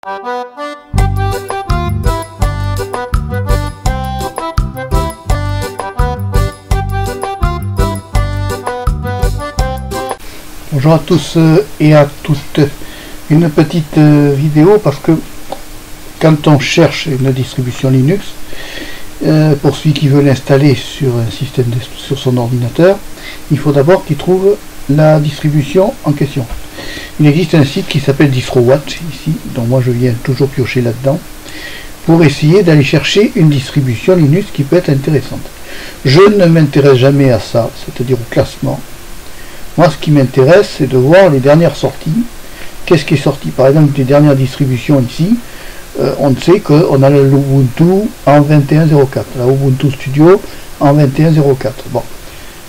Bonjour à tous et à toutes. Une petite vidéo parce que quand on cherche une distribution Linux, pour celui qui veut l'installer sur un système sur son ordinateur, il faut d'abord qu'il trouve la distribution en question. Il existe un site qui s'appelle DistroWatch ici, dont moi je viens toujours piocher là-dedans, pour essayer d'aller chercher une distribution Linux qui peut être intéressante. Je ne m'intéresse jamais à ça, c'est-à-dire au classement. Moi, ce qui m'intéresse, c'est de voir les dernières sorties. Qu'est-ce qui est sorti? Par exemple, les dernières distributions ici, on sait qu'on a l'Ubuntu en 21.04, la Ubuntu Studio en 21.04. Bon,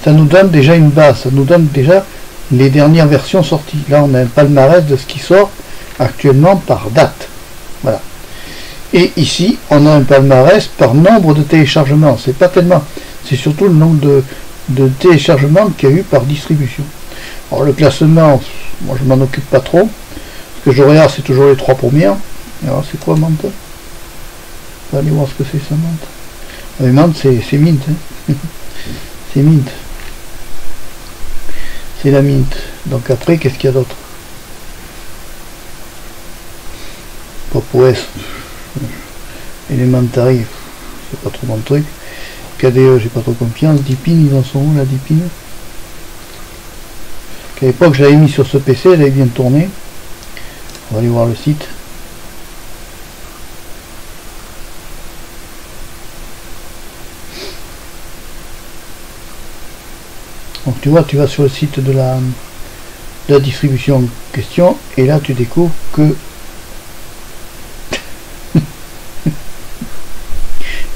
ça nous donne déjà une base, ça nous donne déjà les dernières versions sorties. Là, on a un palmarès de ce qui sort actuellement par date. Voilà. Et ici, on a un palmarès par nombre de téléchargements. C'est pas tellement, c'est surtout le nombre de téléchargements qu'il y a eu par distribution. Alors le classement, moi je m'en occupe pas trop. Ce que je regarde, c'est toujours les 3 premières. Alors c'est quoi Mint? On va aller voir ce que c'est ça Mint. Mais Mint c'est Mint. Hein. C'est Mint. C'est la Mint. Donc après, qu'est-ce qu'il y a d'autre? Pop OS. Elementary, c'est pas trop mon truc. KDE, j'ai pas trop confiance. Deepin, ils en sont où la Deepin? À l'époque, je l'avais mis sur ce PC, elle avait bien tourné. On va aller voir le site. Donc tu vois, tu vas sur le site de la distribution en question, et là tu découvres que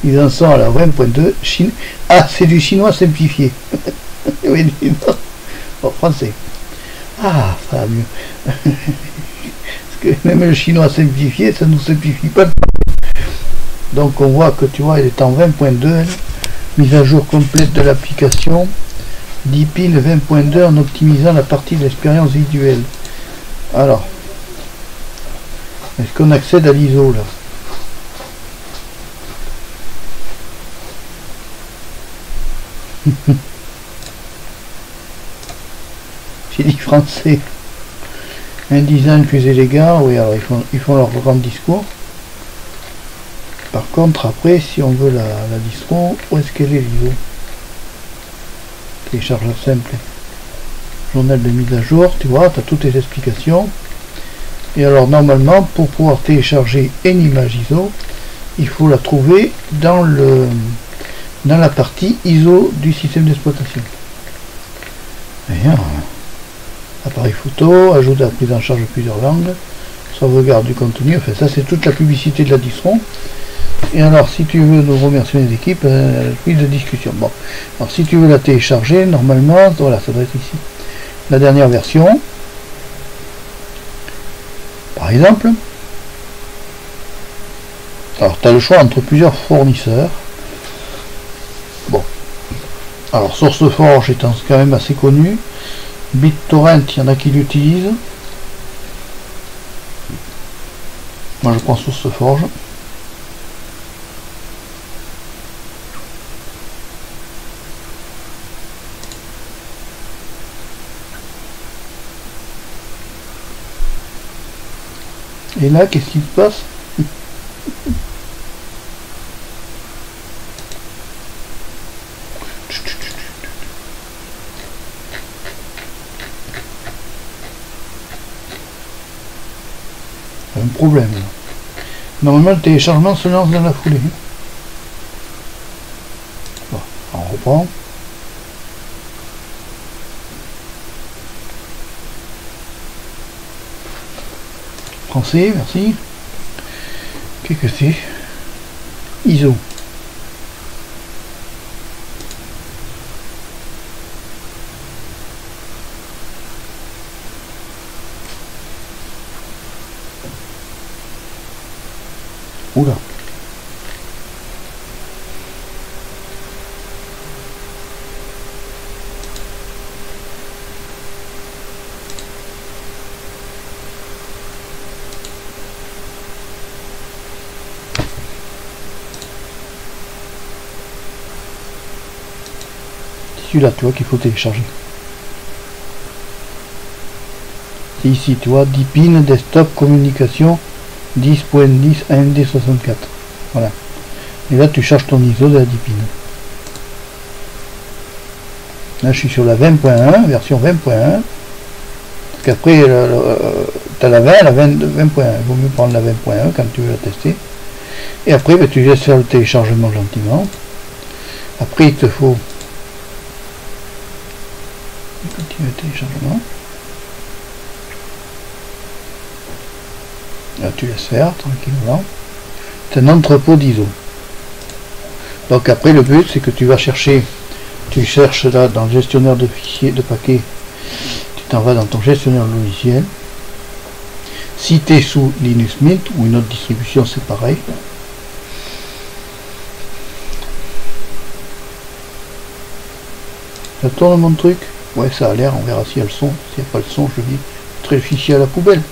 ils en sont à la 20.2 Chine. Ah, c'est du chinois simplifié. Oui, non. En français. Ah, ça va mieux. Parce que même le chinois simplifié, ça ne nous simplifie pas. Donc on voit que tu vois, elle est en 20.2, mise à jour complète de l'application. Deepin 20.2 en optimisant la partie de l'expérience visuelle. Alors, est-ce qu'on accède à l'ISO là? J'ai dit français. Un design plus élégant, oui, alors ils font leur grand discours. Par contre, après, si on veut la distro, où est-ce qu'elle est l'ISO? Téléchargeur simple. Journal de mise à jour, tu vois, tu as toutes les explications. Et alors, normalement, pour pouvoir télécharger une image ISO, il faut la trouver dans la partie ISO du système d'exploitation. Appareil photo, ajout de la prise en charge de plusieurs langues, sauvegarde du contenu, enfin ça c'est toute la publicité de la distro. Et alors si tu veux nous remercier les équipes, puis de discussion. Bon, alors si tu veux la télécharger, normalement, voilà, ça doit être ici. La dernière version, par exemple. Alors tu as le choix entre plusieurs fournisseurs. Bon, alors SourceForge étant quand même assez connu. BitTorrent, il y en a qui l'utilisent. Moi je prends SourceForge. Et là, qu'est-ce qui se passe? Un problème. Normalement, le téléchargement se lance dans la foulée. Bon, on reprend. Français, merci. Qu'est-ce que c'est? ISO. Oula. celui-là, tu vois, qu'il faut télécharger. C'est ici, tu vois, Deepin Desktop Communication 10.10 AMD64. Voilà. Et là, tu charges ton ISO de la Deepin. Là, je suis sur la 20.1, version 20.1. Parce qu'après, tu as la 20, la 20.1. Il vaut mieux prendre la 20.1 quand tu veux la tester. Et après, ben, tu laisses faire le téléchargement gentiment. Après, il te faut continuer le téléchargement. Là, tu laisses faire tranquillement. C'est un entrepôt d'ISO. Donc après, le but, c'est que tu vas chercher, tu cherches là dans le gestionnaire de fichiers, de paquets, tu t'en vas dans ton gestionnaire logiciel. Si tu es sous Linux Mint ou une autre distribution, c'est pareil. Ça tourne mon truc? Ouais, ça a l'air, on verra s'il y a le son. S'il n'y a pas le son, je dis, je traite le fichier à la poubelle.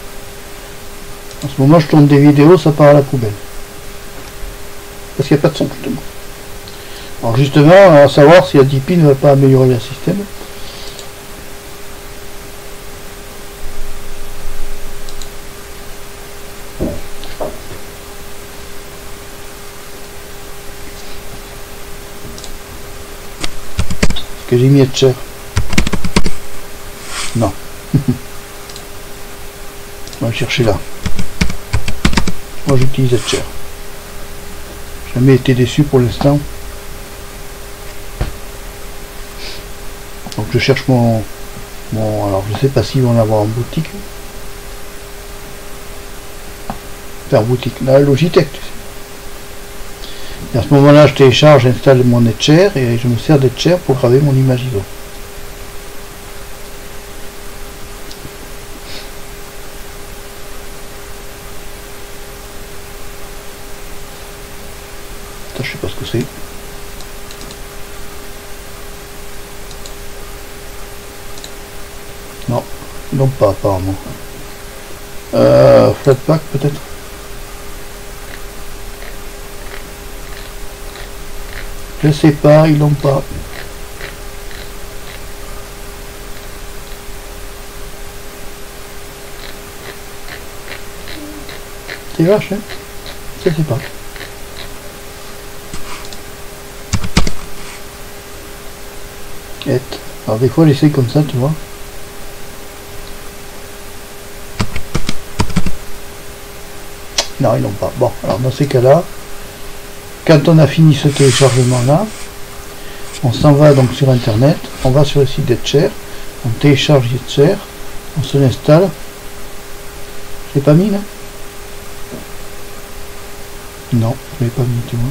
En ce moment, je tourne des vidéos, ça part à la poubelle. Parce qu'il n'y a pas de son, justement. Alors justement, à savoir si la Deepin ne va pas améliorer le système. Est-ce que j'ai mis Etcher? Non. On va le chercher là. Moi j'utilise Etcher. Jamais été déçu pour l'instant. Donc je cherche mon alors je sais pas s'ils vont l'avoir en boutique. Faire boutique. Là, Logitech, tu sais. Et à ce moment-là, je télécharge, j'installe mon Etcher et je me sers d'Etcher pour graver mon image ISO. Ça, je sais pas ce que c'est. Non, non pas apparemment. Flatpak peut-être. Je sais pas, ils l'ont pas. C'est vache, hein? Je sais pas. Alors des fois j'essaie comme ça, tu vois. Non, ils n'ont pas. Bon, alors dans ces cas-là, quand on a fini ce téléchargement-là, on s'en va donc sur Internet, on va sur le site d'Etcher, on télécharge Etcher, on se l'installe. Je l'ai pas mis là? Non, je l'ai pas mis, tu vois.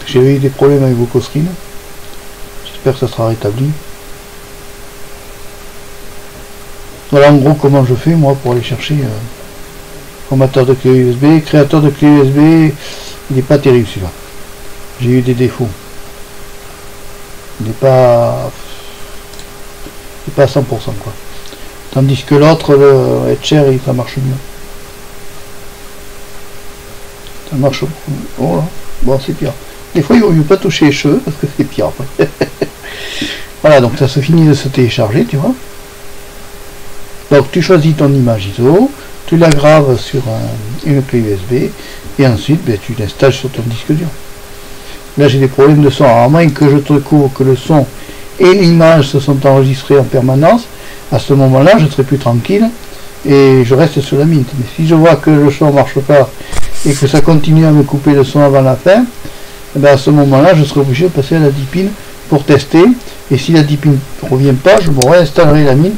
J'ai eu des problèmes avec Vocoskin. J'espère que ça sera rétabli. Voilà en gros comment je fais moi pour aller chercher formateur de clé USB, créateur de clé USB, il n'est pas terrible celui-là. J'ai eu des défauts. Il n'est pas à 100% quoi. Tandis que l'autre, le Etcher, ça marche mieux. Ça marche. Oh là, bon c'est pire. Des fois il ne vaut mieux pas toucher les cheveux parce que c'est pire après. Voilà, donc ça se finit de se télécharger, tu vois. Donc tu choisis ton image ISO, tu la graves sur une clé USB et ensuite ben, tu l'installes sur ton disque dur. Là j'ai des problèmes de son, alors, à moins que je te découvre que le son et l'image se sont enregistrés en permanence, à ce moment-là je serai plus tranquille et je reste sur la Mint. Mais si je vois que le son ne marche pas et que ça continue à me couper le son avant la fin, ben, à ce moment-là je serai obligé de passer à la Deepin pour tester, et si la Deepin ne revient pas, je me réinstallerai la Mint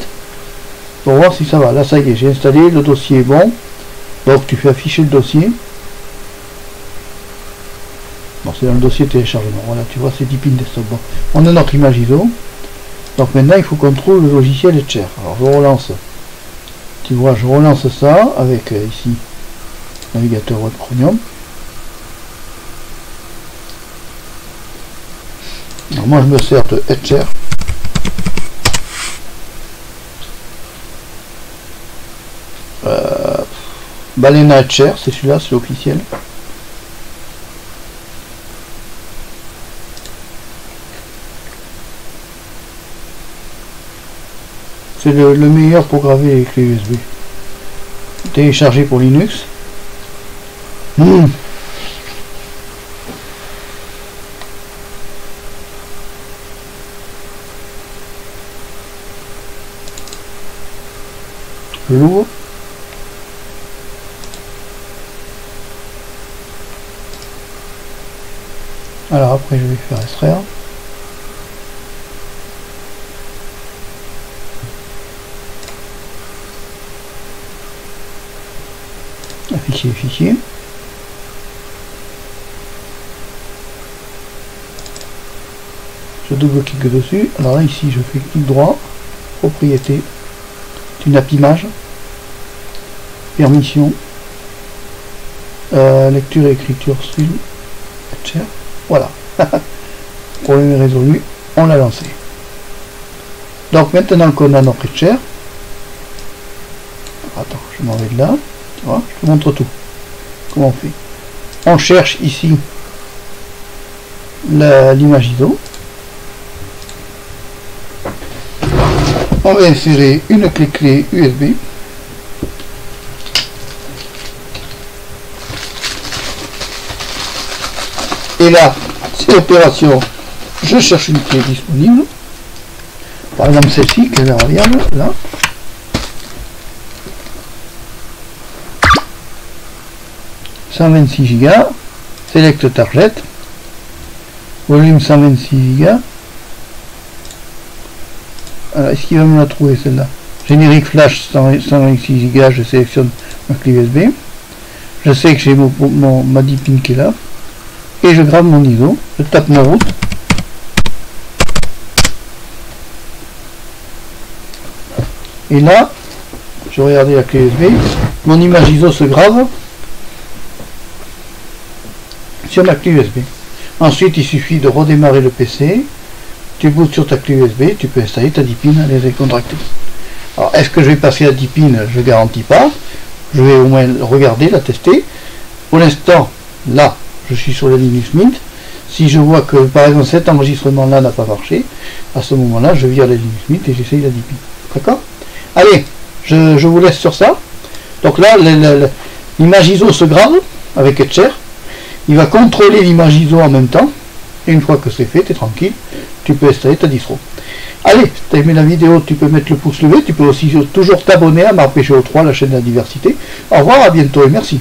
pour voir si ça va. Là ça y est, j'ai installé, le dossier est bon, donc tu fais afficher le dossier. Bon, c'est dans le dossier téléchargement, voilà, tu vois, c'est Deepin Desktop. Bon, on a notre image ISO, donc maintenant il faut qu'on trouve le logiciel Etcher. Alors je relance, tu vois, je relance ça avec ici navigateur web Chromium. Alors moi je me sers de Etcher. Balena Etcher, c'est celui-là, c'est officiel. C'est le meilleur pour graver les clés USB. Téléchargé pour Linux. Lourd. Alors après je vais faire extraire. Afficher les fichiers. Je double-clique dessus. Alors là ici je fais clic droit, propriété, une app image, permission, lecture et écriture sur Etcher. Voilà. Problème est résolu, on l'a lancé. Donc maintenant qu'on a notre Etcher, attends, je m'en vais de là, tu vois, je te montre tout. Comment on fait? On cherche ici l'image ISO. On va insérer une clé USB. Et là, c'est l'opération. Je cherche une clé disponible. Par exemple celle-ci, qui est la variable, là. « 126 Go, select target, volume 126 Go. Alors, est-ce qu'il va me la trouver celle-là? Générique flash 126 Go, je sélectionne ma clé USB. Je sais que j'ai ma 10 pin qui est là. Et je grave mon ISO, je tape ma route. Et là, je vais regarder la clé USB, mon image ISO se grave sur ma clé USB. Ensuite, il suffit de redémarrer le PC, tu bootes sur ta clé USB, tu peux installer ta 10 pins, les décontracter. Alors, est-ce que je vais passer à 10 pins? Je ne garantis pas. Je vais au moins regarder, la tester. Pour l'instant, là, je suis sur la Linux Mint. Si je vois que, par exemple, cet enregistrement-là n'a pas marché, à ce moment-là, je vire la Linux Mint et j'essaye la 10 pins. D'accord? Allez, je vous laisse sur ça. Donc là, l'image ISO se grave avec Etcher. Il va contrôler l'image ISO en même temps. Et une fois que c'est fait, tu es tranquille. Tu peux installer ta distro. Allez, si tu as aimé la vidéo, tu peux mettre le pouce levé. Tu peux aussi toujours t'abonner à MarPGO3, la chaîne de la diversité. Au revoir, à bientôt et merci.